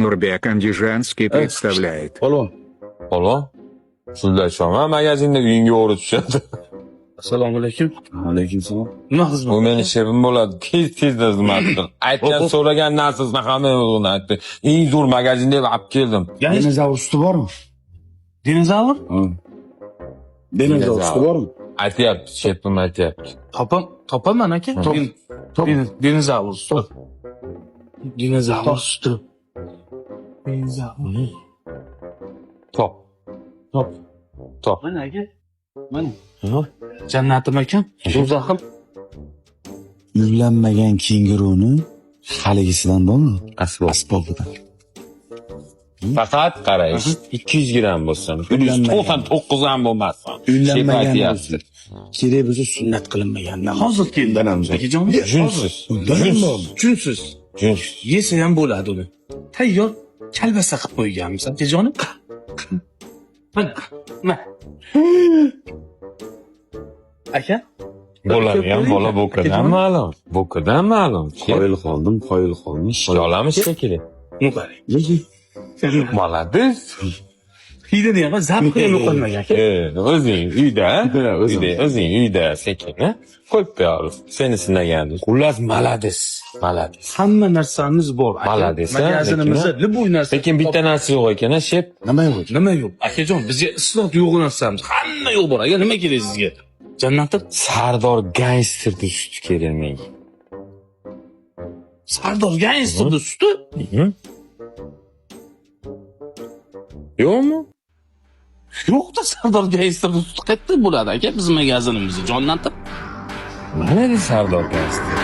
Нурбек Андижанский представляет. Polvon. Polvon, sizlar shoma magazinda uyingga o'g'ri tushadi. Assalomu alaykum. Alaykum salom. Nima xizmat? Bu meni shefim bo'ladi. Tez-tezda xizmat qil. Aytgan so'ragan narsasini hamma o'zini aytdi. Eng zo'r magazin deb olib keldim. Dinozavr suti bormi? Dinozavr? Dinozavr suti bormi? Aytyapti, shefim aytyapti. Topaman aka. Dinozavr suti. Dinozavr suti. Dinozavr. Top. Mana aka. Mana. Jannatim akam, do'zaxim. Uylanmagan kenguruni haligisidan bormi? Asbobidan. Faqat qarash 200 gram bo'lsin. 199 ham bo'lmasin. Uylanmagan bo'lsin. Kerak bo'lsa sunnat qilinmagandan. Hozir keldim akajon. Junsiz. Junsiz. Junsiz. Yesa ham bo'ladi uni. Tayyor kalbasa qilib qo'yganmiz akajonim. Mana. Aka? Bo'ladi ham bola bo'kadan ma'lum. Bo'kadan ma'lum. Qoyil qoldim. Ishga olamiz shekilli. Молодец. Hidini ham zapqi ham yo'qolmagan aka. O'zing uyda sekin, qo'yib qo'yamiz. Seni sinagandik. Xullas, молодец. Hamma narsamiz bor. Молодец. Magazinimizda liboy narsa. Lekin bitta narsa yo'q ekan, shep. Nima yo'q? Akajon, bizga islot yo'q narsamiz. Hamma yo'q bor. Aka, nima kerak sizga? Jannatim. Sardor gangsterning suti kerak menga. Sardor gangsterning suti? Yo'qmi? Yo'q-da, Sardor gangsterning suti qayerda bo'ladi aka biz magazinimizda? Jannatim. Mana de Sardor gangster.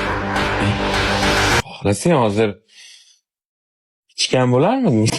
Xohlasang hozir ichgan bo'larmiding?